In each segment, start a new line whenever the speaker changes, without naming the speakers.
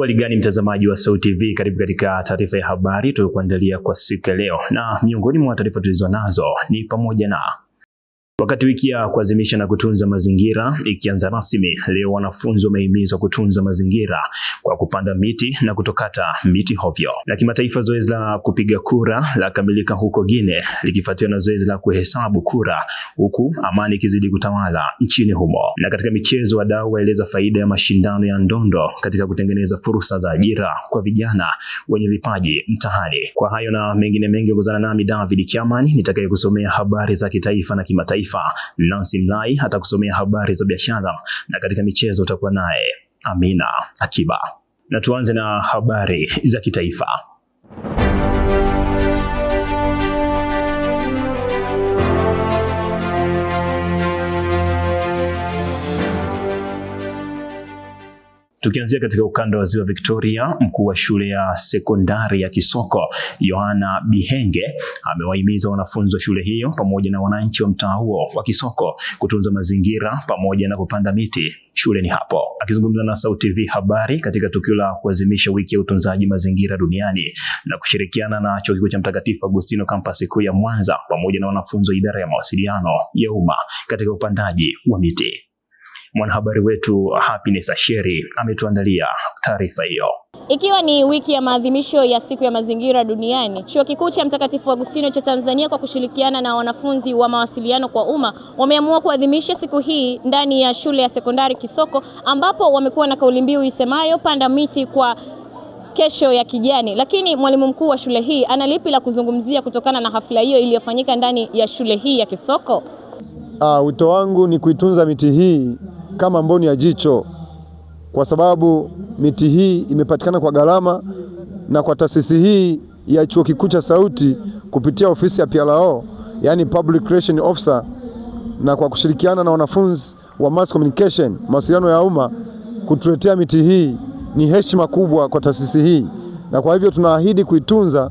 Hali gani mtazamaji wa SAUT TV, karibu katika taarifa ya habari tuliokuandalia kwa siku ya leo, na miongoni mwa taarifa tulizo nazo ni pamoja na wakati wiki ya kuadhimisha na kutunza mazingira ikianza rasmi, leo wanafunzi wamehimizwa kutunza mazingira kwa kupanda miti na kutokata miti hovyo. Na kimataifa, zoezi la kupiga kura la kamilika huko Guinea likifuatiwa na zoezi la kuhesabu kura, huku amani ikizidi kutawala nchini humo. Na katika michezo, wadau waeleza faida ya mashindano ya ndondo katika kutengeneza fursa za ajira kwa vijana wenye vipaji mtaani. Kwa hayo na mengine mengi, ongozana nami David Kiamani nitakayekusomea habari za kitaifa na kimataifa. Nancy Mlai atakusomea habari za biashara, na katika michezo utakuwa naye Amina Akiba. Na tuanze na habari za kitaifa. Tukianzia katika ukanda wa Ziwa Victoria, mkuu wa shule ya sekondari ya Kisoko, Yohana Bihenge, amewahimiza wanafunzi wa shule hiyo pamoja na wananchi wa mtaa huo wa Kisoko kutunza mazingira pamoja na kupanda miti shuleni hapo. Akizungumza na SAUT TV habari katika tukio la kuadhimisha wiki ya utunzaji mazingira duniani na kushirikiana na Chuo Kikuu cha Mtakatifu Agustino kampasi kuu ya Mwanza pamoja na wanafunzi wa idara ya mawasiliano ya umma katika upandaji wa miti, mwanahabari wetu Happiness Asheri ametuandalia taarifa hiyo.
Ikiwa ni wiki ya maadhimisho ya siku ya mazingira duniani, Chuo Kikuu cha Mtakatifu Agustino cha Tanzania kwa kushirikiana na wanafunzi wa mawasiliano kwa umma wameamua kuadhimisha siku hii ndani ya shule ya sekondari Kisoko, ambapo wamekuwa na kauli mbiu isemayo panda miti kwa kesho ya kijani. Lakini mwalimu mkuu wa shule hii analipi la kuzungumzia kutokana na hafla hiyo iliyofanyika ndani ya shule hii ya Kisoko?
Wito wangu ni kuitunza miti hii kama mboni ya jicho, kwa sababu miti hii imepatikana kwa gharama, na kwa taasisi hii ya Chuo Kikuu cha SAUT kupitia ofisi ya PRO, yani Public Relation Officer, na kwa kushirikiana na wanafunzi wa Mass Communication, mawasiliano ya umma, kutuletea miti hii ni heshima kubwa kwa taasisi hii, na kwa hivyo tunaahidi kuitunza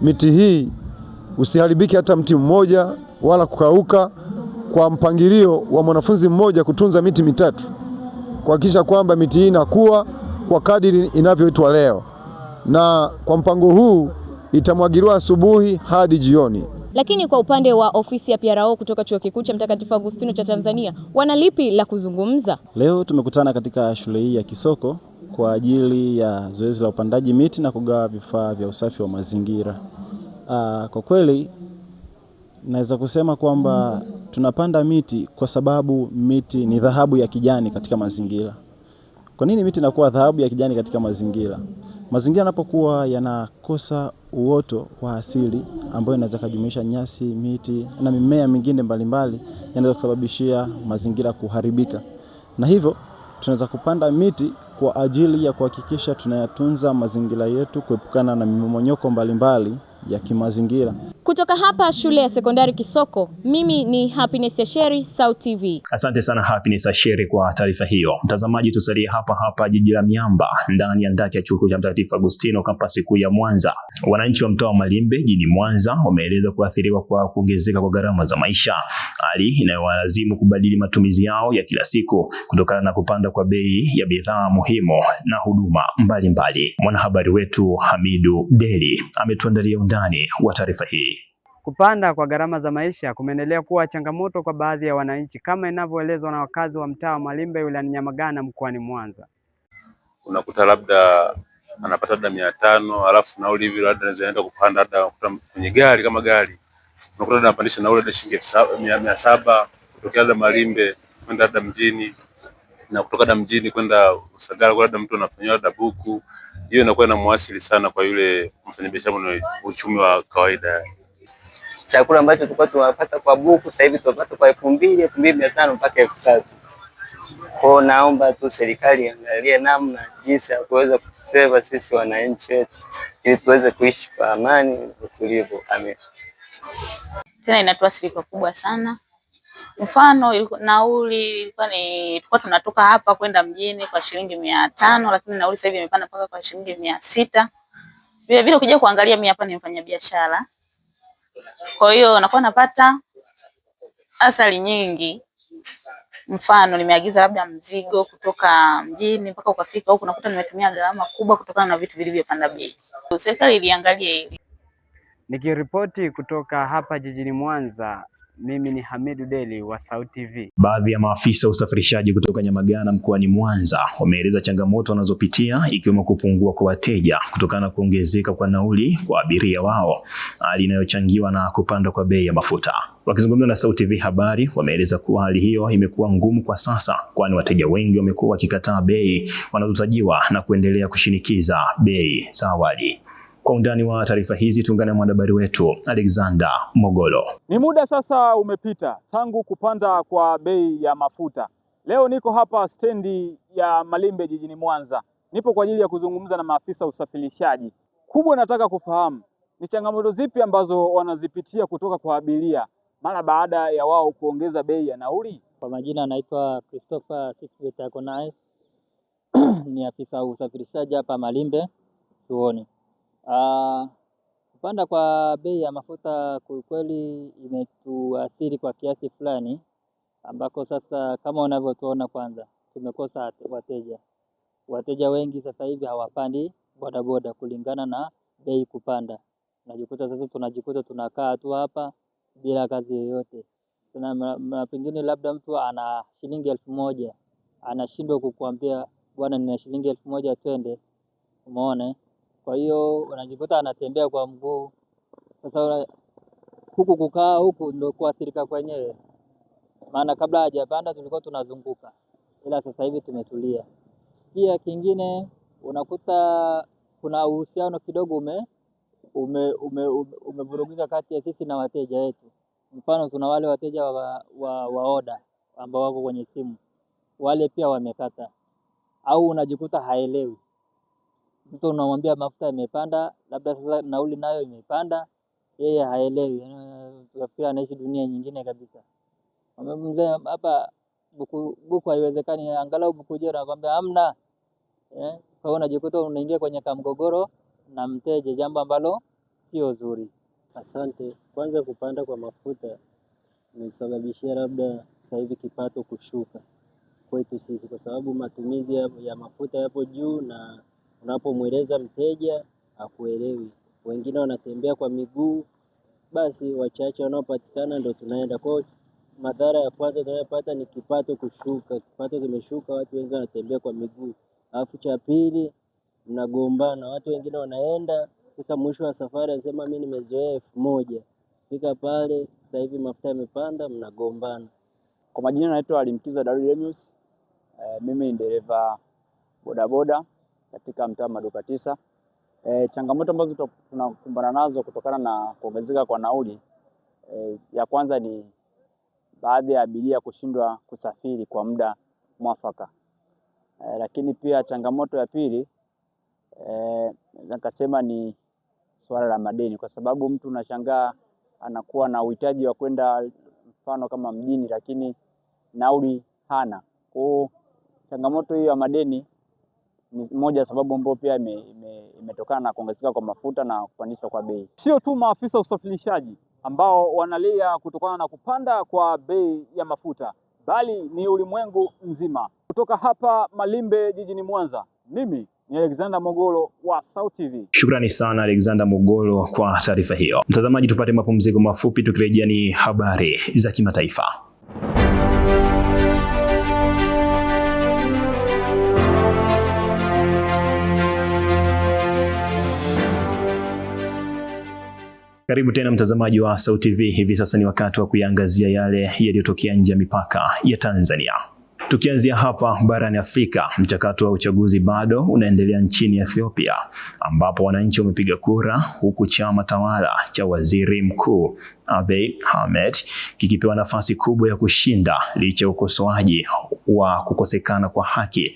miti hii, usiharibiki hata mti mmoja wala kukauka, kwa mpangilio wa mwanafunzi mmoja kutunza miti mitatu, kuhakikisha kwamba miti hii inakuwa kwa kadiri inavyoitwa leo, na kwa mpango huu itamwagiliwa asubuhi hadi jioni.
Lakini kwa upande wa ofisi ya PRO kutoka Chuo Kikuu cha Mtakatifu Agustino cha Tanzania, wanalipi la kuzungumza? Leo tumekutana katika shule hii ya Kisoko kwa ajili ya zoezi la upandaji miti na kugawa vifaa vya usafi wa mazingira. Kwa kweli naweza kusema kwamba tunapanda miti kwa sababu miti ni dhahabu ya kijani katika mazingira. Kwa nini miti inakuwa dhahabu ya kijani katika mazingira? Mazingira yanapokuwa yanakosa uoto wa asili ambayo inaweza kujumuisha nyasi, miti na mimea mingine mbalimbali, yanaweza kusababishia mazingira kuharibika. Na hivyo tunaweza kupanda miti kwa ajili ya kuhakikisha tunayatunza mazingira yetu, kuepukana na mmomonyoko mbalimbali ya kimazingira. Kutoka hapa shule ya sekondari Kisoko, mimi ni Happiness Asheri, SAUT TV.
Asante sana Happiness Asheri kwa taarifa hiyo. Mtazamaji, tusalie hapa jiji la Miamba ndani ya ndaki ya Chuo Kikuu cha Mtakatifu Agustino kampasi kuu ya Mwanza. Wananchi wa mtaa wa Malimbe jijini Mwanza wameeleza kuathiriwa kwa kuongezeka kwa gharama za maisha, hali inayowalazimu kubadili matumizi yao ya kila siku kutokana na kupanda kwa bei ya bidhaa muhimu na huduma mbalimbali. Mwanahabari wetu Hamidu Deli ametuandalia undani wa taarifa hii.
Kupanda kwa gharama za maisha kumeendelea kuwa changamoto kwa baadhi ya wananchi, kama inavyoelezwa na wakazi wa mtaa wa Malimbe wilayani Nyamagana mkoani Mwanza.
Unakuta labda anapata labda 500, alafu nauli hivi labda anaenda kupanda labda kwenye gari, kama gari unakuta anapandisha nauli labda shilingi 700 kutoka labda Malimbe kwenda labda mjini, na kutoka labda mjini kwenda Usagara labda mtu anafanywa labda buku. Hiyo inakuwa inamwasili sana kwa yule mfanyabiashara na uchumi wa kawaida.
Chakula ambacho tulikuwa tunapata kwa buku sasa hivi tunapata kwa 2000, 2500 mpaka 3000. Kwa naomba tu serikali angalie namna jinsi ya kuweza kuseva sisi wananchi wetu ili tuweze kuishi kwa amani na utulivu. Amen.
Tena inatuathiri kubwa sana. Mfano nauli tulikuwa tunatoka hapa kwenda mjini kwa shilingi 500, lakini nauli sasa hivi imepanda mpaka kwa shilingi 600. Vile vile ukija kuangalia mimi hapa ni mfanyabiashara. Kwa hiyo nakuwa napata athari nyingi Mfano nimeagiza labda mzigo kutoka mjini mpaka ukafika huku, nakuta nimetumia gharama kubwa kutokana na vitu vilivyopanda bei. Serikali iliangalia hili.
Nikiripoti kutoka hapa jijini Mwanza, mimi ni Hamidu Deli wa Sauti TV.
Baadhi ya maafisa usafirishaji kutoka Nyamagana mkoani Mwanza wameeleza changamoto wanazopitia ikiwemo kupungua kwa wateja kutokana na kuongezeka kwa nauli kwa abiria wao, hali inayochangiwa na kupanda kwa bei ya mafuta. Wakizungumza na Sauti TV habari, wameeleza kuwa hali hiyo imekuwa ngumu kwa sasa, kwani wateja wengi wamekuwa wakikataa bei wanazotajiwa na kuendelea kushinikiza bei za awali. Kwa undani wa taarifa hizi tuungane na mwanahabari wetu Alexander Mogolo.
Ni muda sasa umepita tangu kupanda kwa bei ya mafuta. Leo niko hapa stendi ya Malimbe jijini Mwanza. Nipo kwa ajili ya kuzungumza na maafisa usafirishaji. Kubwa nataka kufahamu ni changamoto zipi ambazo wanazipitia kutoka kwa abiria mara baada ya wao kuongeza bei ya nauli.
Kwa majina anaitwa Christopher Sixbet Akonai. Ni afisa usafirishaji hapa Malimbe chuoni. Kupanda kwa bei ya mafuta kwa kweli imetuathiri kwa kiasi fulani, ambako sasa kama unavyotuona, kwanza tumekosa wateja. Wateja wengi sasa hivi hawapandi bodaboda kulingana na bei kupanda. Tunajikuta tunakaa tu hapa bila kazi yoyote. Na pengine labda mtu ana shilingi 1000 anashindwa kukuambia bwana, nina shilingi 1000 twende. Umeona? Kwa hiyo unajikuta anatembea kwa mguu. Sasa huku kukaa huku ndio kuathirika kwenyewe. Maana kabla hajapanda tulikuwa tunazunguka, ila sasa hivi tumetulia. Pia kingine unakuta kuna uhusiano kidogo umevurugika kati ya sisi na wateja wetu. Mfano tuna wale wateja wa oda ambao wako kwenye simu, wale pia wamekata, au unajikuta haelewi. Mtu unamwambia mafuta yamepanda, labda sasa nauli nayo imepanda, yeye haelewi. Pia anaishi dunia nyingine kabisa. Mzee hapa buku haiwezekani, angalau buku jera nakwambia hamna. Kwa hiyo unajikuta unaingia kwenye kamgogoro na mteja, jambo ambalo sio zuri.
Asante. Kwanza kupanda kwa mafuta imesababishia labda sasa hivi kipato kushuka kwetu sisi, kwa sababu matumizi ya mafuta yapo juu na unapomweleza mteja hakuelewi. Wengine wanatembea kwa miguu, basi wachache wanaopatikana ndio tunaenda. Kwa madhara ya kwanza tunayopata ni kipato kushuka. Kipato kimeshuka, watu wengi wanatembea kwa miguu. Alafu cha pili, mnagombana. Watu wengine wanaenda fika mwisho wa safari anasema mimi nimezoea 1000. Fika pale sasa hivi mafuta yamepanda, mnagombana.
Kwa majina naitwa Alimkiza Darius. Mimi ni dereva bodaboda katika mtaa Maduka 9. Changamoto ambazo tunakumbana nazo kutokana na kuongezeka kwa nauli, ya kwanza ni baadhi ya abiria kushindwa kusafiri kwa muda mwafaka. Lakini pia changamoto ya pili nakasema ni swala la madeni, kwa sababu mtu unashangaa anakuwa na uhitaji wa kwenda mfano kama mjini, lakini nauli hana. Kwa changamoto hiyo ya madeni ni moja sababu ambayo pia imetokana na kuongezeka kwa mafuta na kupandishwa kwa bei. Sio tu maafisa usafirishaji ambao wanalia kutokana na kupanda kwa bei ya mafuta, bali ni ulimwengu mzima. Kutoka hapa Malimbe jijini Mwanza, mimi ni Alexander Mogolo wa Sauti TV.
Shukrani sana Alexander Mogolo kwa taarifa hiyo. Mtazamaji, tupate mapumziko mafupi, tukirejea ni habari za kimataifa. Karibu tena mtazamaji wa Sauti TV. Hivi sasa ni wakati wa kuiangazia yale yaliyotokea nje ya mipaka ya Tanzania. Tukianzia hapa barani Afrika, mchakato wa uchaguzi bado unaendelea nchini Ethiopia, ambapo wananchi wamepiga kura huku chama tawala cha Waziri Mkuu Abiy Ahmed kikipewa nafasi kubwa ya kushinda licha ya ukosoaji wa kukosekana kwa haki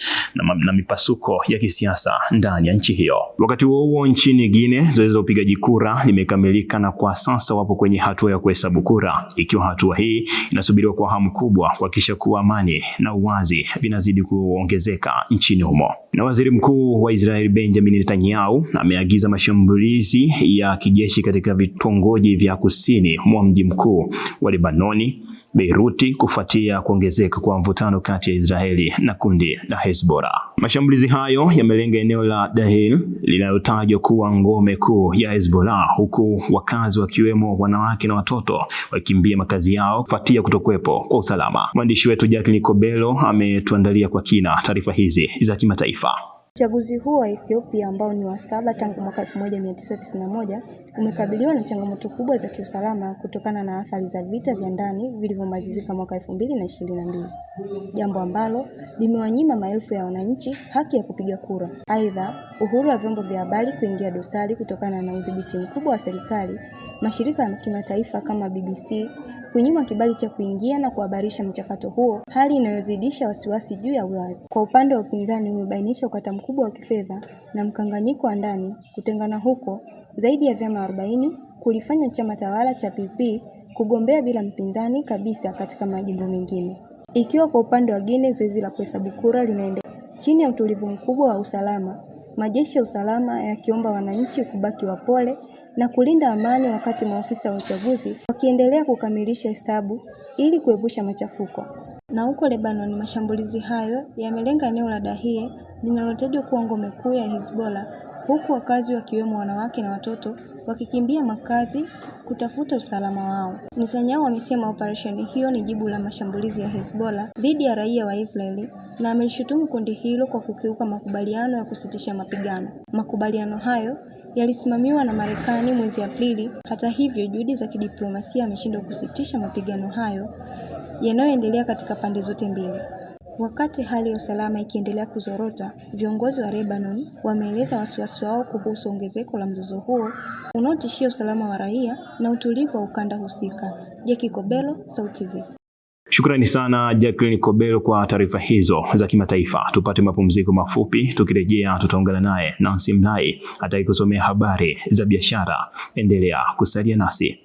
na mipasuko ya kisiasa ndani ya nchi hiyo. Wakati huo nchini Guinea, zoezi la upigaji kura limekamilika na kwa sasa wapo kwenye hatua ya kuhesabu kura, ikiwa hatua hii inasubiriwa kwa hamu kubwa kuhakikisha kuwa amani na uwazi vinazidi kuongezeka nchini humo. Na Waziri Mkuu wa Israel Benjamin Netanyahu ameagiza mashambulizi ya kijeshi katika vitongoji vya kusini mwa mji mkuu wa Lebanoni Beiruti kufuatia kuongezeka kwa mvutano kati ya Israeli na kundi la Hezbollah. Mashambulizi hayo yamelenga eneo la Dahil linalotajwa kuwa ngome kuu ya Hezbollah, huku wakazi wakiwemo wanawake na watoto wakimbia makazi yao kufuatia kutokuwepo kwa usalama. Mwandishi wetu Jacqueline Kobelo ametuandalia kwa kina taarifa hizi za kimataifa.
Uchaguzi huu wa Ethiopia ambao ni wa 7 tangu mwaka 1991 umekabiliwa na changamoto kubwa za kiusalama kutokana na athari za vita vya ndani vilivyomalizika mwaka 2022, jambo ambalo limewanyima maelfu ya wananchi haki ya kupiga kura. Aidha, uhuru wa vyombo vya habari kuingia dosari kutokana na udhibiti mkubwa wa serikali, mashirika ya kimataifa kama BBC kunyima kibali cha kuingia na kuhabarisha mchakato huo, hali inayozidisha wasiwasi juu ya uwazi. Kwa upande wa upinzani umebainisha ukata mkubwa wa kifedha na mkanganyiko wa ndani. Kutengana huko zaidi ya vyama 40 kulifanya chama tawala cha PP kugombea bila mpinzani kabisa katika majimbo mengine. Ikiwa kwa upande wa Guinea zoezi la kuhesabu kura linaendelea chini ya utulivu mkubwa wa usalama, majeshi ya usalama yakiomba wananchi kubaki wapole na kulinda amani, wakati maafisa wa uchaguzi wakiendelea kukamilisha hesabu ili kuepusha machafuko. Na huko Lebanon, mashambulizi hayo yamelenga eneo la Dahie linalotajwa kuwa ngome kuu ya Hezbollah, huku wakazi wakiwemo wanawake na watoto wakikimbia makazi kutafuta usalama wao. Netanyahu amesema operesheni hiyo ni jibu la mashambulizi ya Hezbollah dhidi ya raia wa Israeli na amelishutumu kundi hilo kwa kukiuka makubaliano ya kusitisha mapigano. Makubaliano hayo yalisimamiwa na Marekani mwezi Aprili. Hata hivyo, juhudi za kidiplomasia ameshindwa kusitisha mapigano hayo yanayoendelea katika pande zote mbili. Wakati hali ya usalama ikiendelea kuzorota, viongozi wa Lebanon wameeleza wasiwasi wao kuhusu ongezeko la mzozo huo unaotishia usalama wa raia na utulivu wa ukanda husika. Jackie Kobelo, Sauti TV.
Shukrani sana Jacqueline Kobelo kwa taarifa hizo za kimataifa. Tupate mapumziko mafupi, tukirejea tutaungana naye Nancy Mlai atakayekusomea habari za biashara. Endelea kusalia nasi.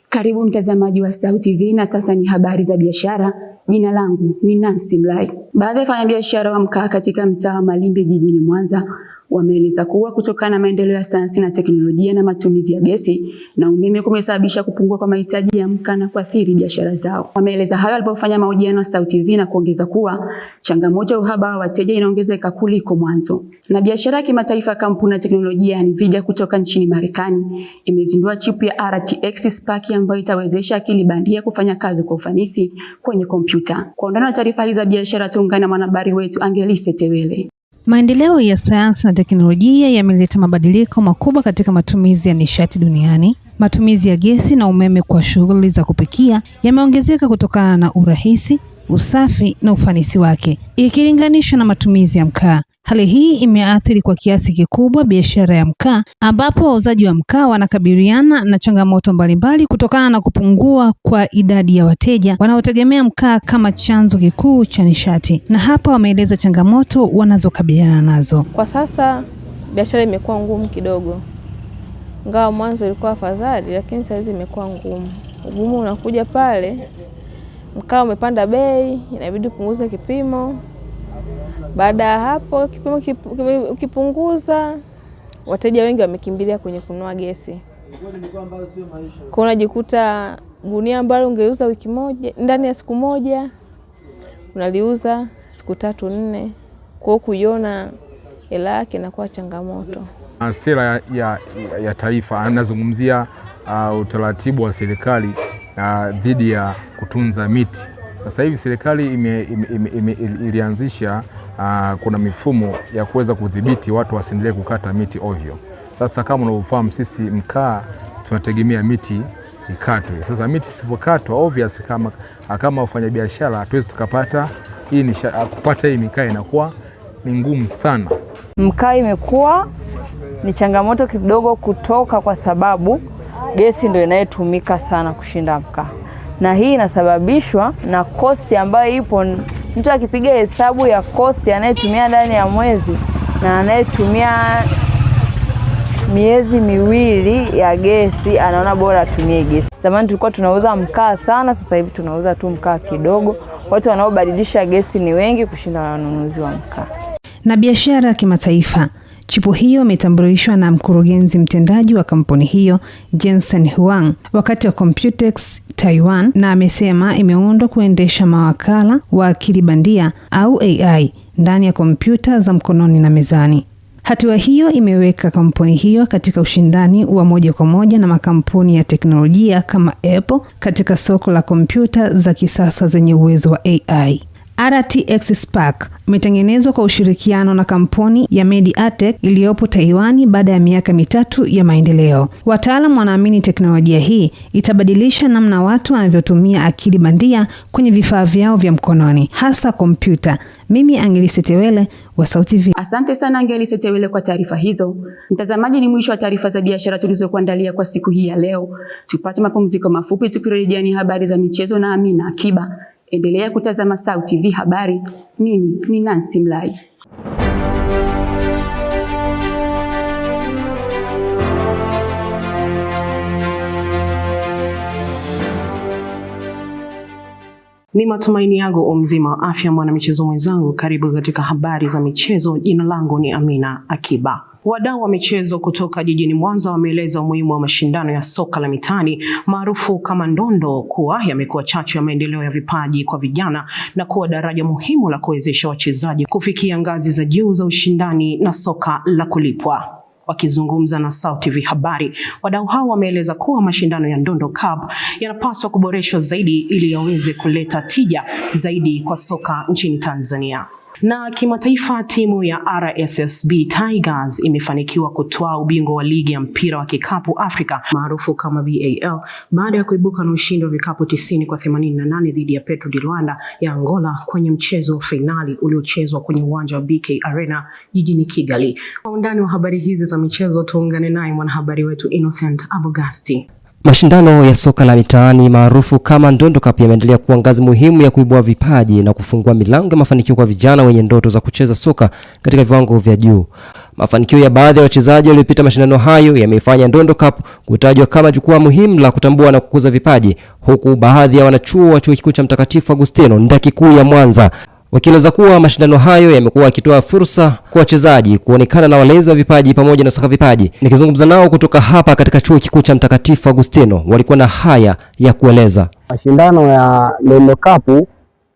Karibu mtazamaji wa Sauti TV na sasa ni habari za biashara. Jina langu ni Nancy Mlai. Baadhi ya wafanyabiashara wa mkaa katika mtaa wa Malimbe jijini Mwanza wameeleza kuwa kutokana na maendeleo ya sayansi na teknolojia na matumizi ya gesi na umeme kumesababisha kupungua kwa mahitaji ya mkaa na kuathiri biashara zao. Wameeleza hayo walipofanya mahojiano na Sauti TV na kuongeza kuwa changamoto ya uhaba wa wateja inaongezeka kuliko mwanzo. Na biashara ya kimataifa, kampuni ya teknolojia ya Nvidia kutoka nchini Marekani imezindua chipu ya RTX Spark ambayo itawezesha akili bandia kufanya kazi kwa ufanisi kwenye kompyuta. Kwa undani wa taarifa hizi za biashara tuungane na mwanahabari wetu Angelise Tewele.
Maendeleo ya sayansi na teknolojia yameleta mabadiliko makubwa katika matumizi ya nishati duniani. Matumizi ya gesi na umeme kwa shughuli za kupikia yameongezeka kutokana na urahisi, usafi na ufanisi wake ikilinganishwa na matumizi ya mkaa. Hali hii imeathiri kwa kiasi kikubwa biashara ya mkaa, ambapo wauzaji wa mkaa wanakabiliana na changamoto mbalimbali kutokana na kupungua kwa idadi ya wateja wanaotegemea mkaa kama chanzo kikuu cha nishati. Na hapa wameeleza changamoto wanazokabiliana nazo.
Kwa sasa biashara imekuwa ngumu kidogo. Ingawa mwanzo ilikuwa afadhali, lakini sasa hizi imekuwa ngumu. Ugumu unakuja pale mkaa umepanda bei, inabidi kupunguza kipimo. Baada ya hapo kipimo ukipunguza, wateja wengi wamekimbilia kwenye kununua gesi. Kwa unajikuta gunia ambalo ungeuza wiki moja, ndani ya siku moja unaliuza siku 3-4. Kwa kuiona hela yake inakuwa changamoto.
Sera ya taifa anazungumzia utaratibu wa serikali dhidi ya kutunza miti. Sasa hivi serikali ilianzisha kuna mifumo ya kuweza kudhibiti watu wasiendelee kukata miti ovyo. Sasa kama unavyofahamu, sisi mkaa tunategemea miti ikatwe. Sasa miti isipokatwa obvious, kama wafanyabiashara hatuwezi tukapata kupata hii mikaa, inakuwa ni ngumu sana.
Mkaa imekuwa ni changamoto kidogo kutoka kwa sababu gesi ndio inayotumika sana kushinda mkaa. Na hii inasababishwa na kosti ambayo ipo. Mtu akipiga hesabu ya kosti anayetumia ndani ya mwezi na anayetumia miezi miwili ya gesi, anaona bora atumie gesi. Zamani tulikuwa tunauza mkaa sana, sasa hivi tunauza tu mkaa kidogo. Watu wanaobadilisha gesi ni wengi kushinda wanunuzi wa mkaa.
Na biashara ya kimataifa. Chipu hiyo imetambulishwa na mkurugenzi mtendaji wa kampuni hiyo Jensen Huang wakati wa Computex Taiwan, na amesema imeundwa kuendesha mawakala wa akili bandia au AI ndani ya kompyuta za mkononi na mezani. Hatua hiyo imeweka kampuni hiyo katika ushindani wa moja kwa moja na makampuni ya teknolojia kama Apple katika soko la kompyuta za kisasa zenye uwezo wa AI. RTX Spark imetengenezwa kwa ushirikiano na kampuni ya MediaTek iliyopo Taiwan baada ya miaka 3 ya maendeleo. Wataalamu wanaamini teknolojia hii itabadilisha namna watu wanavyotumia akili bandia kwenye vifaa vyao vya mkononi, hasa kompyuta. Mimi Angelise Tewele wa Sauti TV.
Asante sana Angelise Tewele kwa taarifa hizo. Mtazamaji, ni mwisho wa taarifa za biashara tulizokuandalia kwa siku hii ya leo. Tupate mapumziko mafupi, tukirejea ni habari za michezo na Amina Akiba. Endelea kutazama Sauti TV habari. Mimi ni Nancy Mlai.
Ni matumaini yangu mzima afya mwana michezo mwenzangu. Karibu katika habari za michezo. Jina langu ni Amina Akiba. Wadau wa michezo kutoka jijini Mwanza wameeleza umuhimu wa mashindano ya soka la mitaani maarufu kama ndondo kuwa yamekuwa chachu ya maendeleo ya vipaji kwa vijana na kuwa daraja muhimu la kuwezesha wachezaji kufikia ngazi za juu za ushindani na soka la kulipwa. Wakizungumza na Sauti TV habari, wadau hao wameeleza kuwa mashindano ya Ndondo Cup yanapaswa kuboreshwa zaidi ili yaweze kuleta tija zaidi kwa soka nchini Tanzania. Na kimataifa, timu ya RSSB Tigers imefanikiwa kutwaa ubingwa wa ligi ya mpira wa kikapu Afrika maarufu kama BAL baada ya kuibuka na ushindi wa vikapu 90-88 dhidi ya Petro di Luanda ya Angola kwenye mchezo wa finali uliochezwa kwenye uwanja wa BK Arena jijini Kigali. Kwa undani wa habari hizi za michezo tuungane naye mwanahabari wetu Innocent Abogasti.
Mashindano ya soka la mitaani maarufu kama Ndondo Cup yameendelea kuwa ngazi muhimu ya kuibua vipaji na kufungua milango ya mafanikio kwa vijana wenye ndoto za kucheza soka katika viwango vya juu. Mafanikio ya baadhi ya wachezaji waliopita mashindano hayo yameifanya Ndondo Cup kutajwa kama jukwaa muhimu la kutambua na kukuza vipaji, huku baadhi ya wanachuo wa Chuo Kikuu cha Mtakatifu Agustino Ndaki Kuu ya Mwanza wakieleza kuwa mashindano hayo yamekuwa yakitoa fursa kwa wachezaji kuonekana na walezi wa vipaji pamoja na saka vipaji. Nikizungumza nao kutoka hapa katika Chuo Kikuu cha Mtakatifu Agustino, walikuwa na haya ya kueleza.
Mashindano ya Ndondo Cup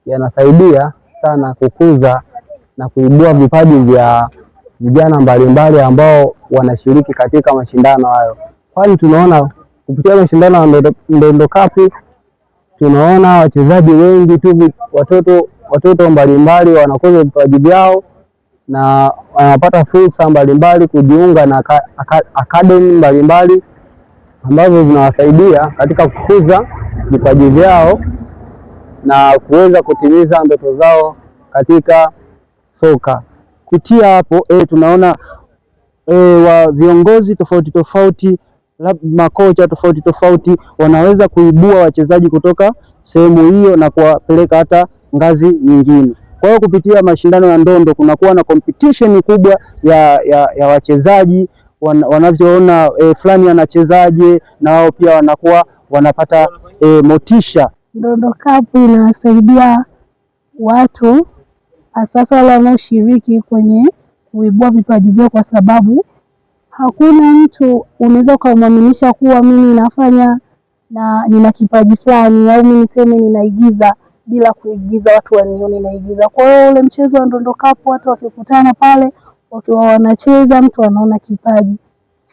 yanasaidia sana kukuza na kuibua vipaji vya vijana mbalimbali ambao wanashiriki katika mashindano hayo. Kwani tunaona kupitia mashindano ya Ndondo Cup tunaona wachezaji wengi tu, watoto mbalimbali wanakuza vipaji vyao na wanapata fursa mbalimbali kujiunga na academy mbalimbali ambazo zinawasaidia katika kukuza vipaji vyao na kuweza kutimiza ndoto zao katika soka. Kutia hapo tunaona wa viongozi tofauti tofauti, makocha tofauti tofauti wanaweza kuibua wachezaji kutoka sehemu hiyo na kuwapeleka hata ngazi nyingine. Kwa hiyo kupitia mashindano ya ndondo kunakuwa na competition kubwa ya wachezaji wanavyoona fulani anachezaje, na wao pia wanakuwa wanapata motisha.
Ndondo Cup inasaidia watu hasa wale wanaoshiriki kwenye kuibua vipaji vyao, kwa sababu hakuna mtu unaweza kumwaminisha kuwa mimi nafanya na nina kipaji fulani au mimi niseme ninaigiza bila kuigiza watu wanione naigiza. Kwa hiyo ule mchezo wa Ndondo Cup watu wakikutana pale wakiwa wanacheza, mtu anaona kipaji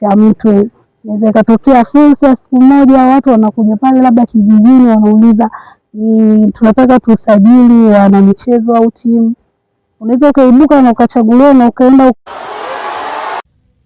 cha mtu. Inaweza ikatokea fursa siku moja watu wanakuja pale labda kijijini wanauliza tunataka tusajili wana michezo au timu. Unaweza ukaibuka na ukachaguliwa na ukaenda.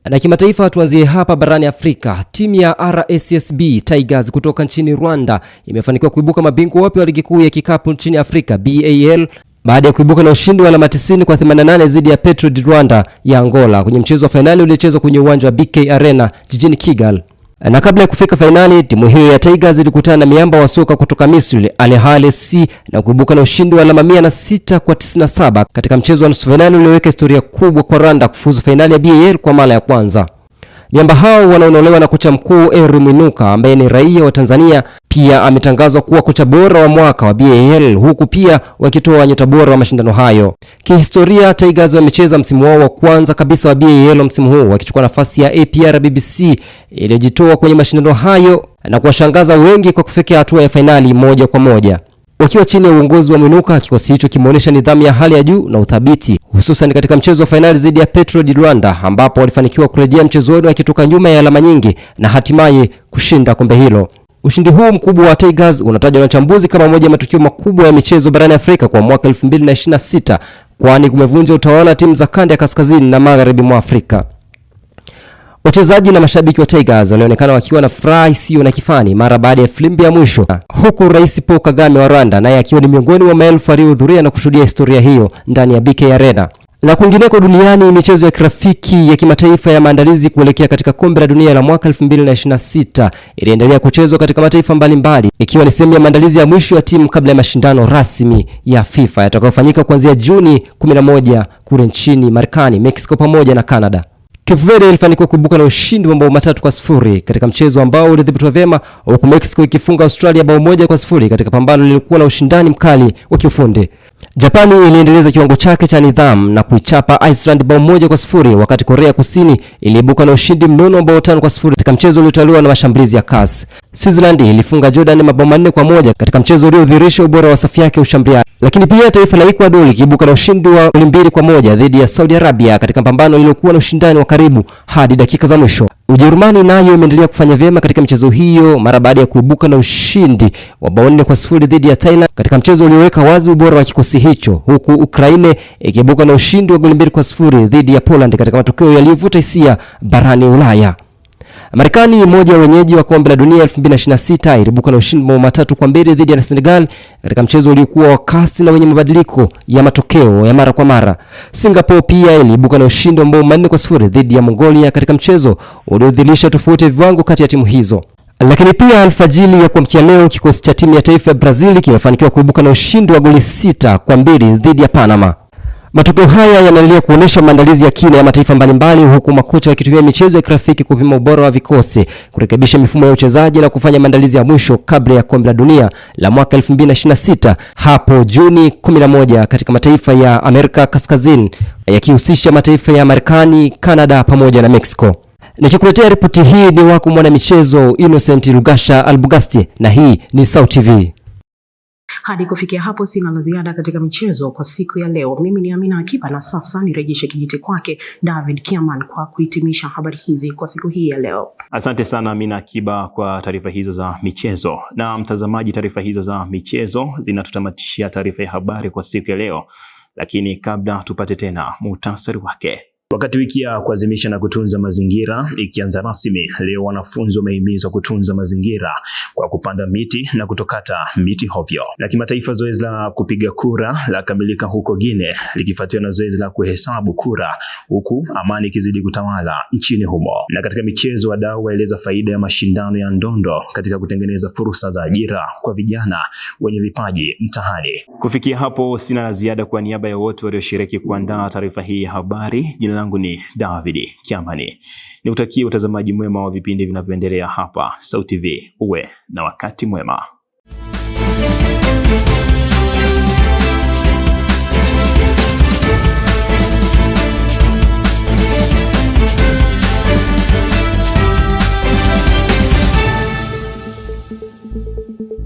Na kimataifa tuanzie hapa barani Afrika. Timu ya RSSB Tigers kutoka nchini Rwanda imefanikiwa kuibuka mabingwa wapya wa ligi kuu ya kikapu nchini Afrika BAL baada ya kuibuka na ushindi wa alama 90-88 dhidi ya Petro di Luanda ya Angola kwenye mchezo wa finali uliochezwa kwenye uwanja wa BK Arena jijini Kigali. Na kabla ya kufika finali, timu hiyo ya Tigers ilikutana na miamba wa soka kutoka Misri Al Ahly C na kuibuka na ushindi wa alama 106-97 katika mchezo wa nusu finali ulioweka historia kubwa kwa Rwanda kufuzu finali ya BAL kwa mara ya kwanza. Miamba hao wanaonolewa na kocha mkuu Eri Mwinuka ambaye ni raia wa Tanzania, pia ametangazwa kuwa kocha bora wa mwaka wa BAL, huku pia wakitoa nyota bora wa mashindano hayo. Kihistoria, Tigers wamecheza msimu wao wa kwanza kabisa wa BAL msimu huu wakichukua nafasi ya APR BBC iliyojitoa kwenye mashindano hayo na kuwashangaza wengi kwa kufikia hatua ya fainali moja kwa moja. Wakiwa chini ya uongozi wa Mwinuka, kikosi hicho kimeonyesha nidhamu ya hali ya juu na uthabiti, hususan katika mchezo wa fainali dhidi ya Petro di Rwanda ambapo walifanikiwa kurejea mchezoni wakitoka nyuma ya alama nyingi na hatimaye kushinda kombe hilo. Ushindi huu mkubwa wa Tigers unatajwa na wachambuzi kama moja ya matukio makubwa ya michezo barani Afrika kwa mwaka 2026, kwani kumevunja utawala timu za kanda ya kaskazini na magharibi mwa Afrika. Wachezaji na mashabiki wa Tigers walionekana wakiwa na furaha isiyo na kifani mara baada ya filimbi ya mwisho, huku Rais Paul Kagame wa Rwanda naye akiwa ni miongoni mwa maelfu waliohudhuria na kushuhudia historia hiyo ndani ya BK Arena. Na kwingineko duniani, michezo ya kirafiki ya kimataifa ya maandalizi kuelekea katika kombe la dunia la mwaka 2026 iliendelea kuchezwa katika mataifa mbalimbali, ikiwa ni sehemu ya maandalizi ya mwisho ya timu kabla ya mashindano rasmi ya FIFA yatakayofanyika kuanzia Juni 11 kule nchini Marekani, Mexico pamoja na Canada. Cape Verde ilifanikiwa kuibuka na ushindi wa mabao 3-0 katika mchezo ambao ulidhibitiwa vyema, huku Mexico ikifunga Australia bao 1-0 katika pambano lililokuwa na ushindani mkali wa kiufundi. Japani iliendeleza kiwango chake cha nidhamu na kuichapa Iceland bao 1-0, wakati Korea Kusini iliibuka na ushindi mnono wa bao 5-0 katika mchezo uliotaliwa na mashambulizi ya kasi. Switzerland ilifunga Jordan mabao 4-1 katika mchezo uliodhihirisha ubora wa safu yake ushambuliaji. Lakini pia taifa la Ecuador likiibuka na ushindi wa 2-1 dhidi ya Saudi Arabia katika pambano lililokuwa na ushindani wa karibu hadi dakika za mwisho. Ujerumani nayo imeendelea kufanya vyema katika michezo hiyo mara baada ya kuibuka na ushindi wa bao 4-0 dhidi ya Thailand katika mchezo ulioweka wazi ubora wa kikosi hicho, huku Ukraine ikiibuka na ushindi wa 2-0 dhidi ya Poland katika matokeo yaliyovuta hisia barani Ulaya. Marekani, mmoja wa wenyeji wa kombe la dunia 2026, iliibuka na ushindi mabao 3-2 dhidi ya Senegal katika mchezo uliokuwa wa kasi na wenye mabadiliko ya matokeo ya mara kwa mara. Singapore pia iliibuka na ushindi wa mabao 4-0 dhidi ya Mongolia katika mchezo uliodhihirisha tofauti ya viwango kati ya timu hizo. Lakini pia alfajili ya kuamkia leo, kikosi cha timu ya taifa ya Brazil kimefanikiwa kuibuka na ushindi wa goli 6-2 dhidi ya Panama. Matokeo haya yanaendelea kuonesha maandalizi ya kina ya mataifa mbalimbali, huku makocha wakitumia michezo ya kirafiki kupima ubora wa vikosi, kurekebisha mifumo ya uchezaji na kufanya maandalizi ya mwisho kabla ya kombe la dunia la mwaka 2026 hapo Juni 11 katika mataifa ya Amerika Kaskazini, yakihusisha mataifa ya Marekani, Canada pamoja na Mexico. Nikikuletea ripoti hii ni wako mwana michezo Innocent Lugasha Albugasti, na hii ni SAUT TV.
Hadi kufikia hapo sina la ziada katika michezo kwa siku ya leo. Mimi ni Amina Akiba na sasa nirejeshe kijiti kwake David Kiaman kwa kuhitimisha habari hizi kwa siku hii ya leo.
Asante sana Amina Akiba kwa taarifa hizo za michezo. Na mtazamaji, taarifa hizo za michezo zinatutamatishia taarifa ya habari kwa siku ya leo. Lakini kabla tupate tena muhtasari wake. Wakati wiki ya kuadhimisha na kutunza mazingira ikianza rasmi, leo wanafunzi wamehimizwa kutunza mazingira kwa kupanda miti na kutokata miti hovyo. Na kimataifa, zoezi la kupiga kura la kamilika huko Guinea likifuatiwa na zoezi la kuhesabu kura, huku amani ikizidi kutawala nchini humo. Na katika michezo, wadau waeleza faida ya mashindano ya ndondo katika kutengeneza fursa za ajira kwa vijana wenye vipaji mtaani. Kufikia hapo sina la ziada. Kwa niaba ya wote walioshiriki kuandaa taarifa hii ya habari, jina langu ni David Kiamani. Nikutakie utazamaji mwema wa vipindi vinavyoendelea hapa SAUT TV. Uwe na wakati mwema.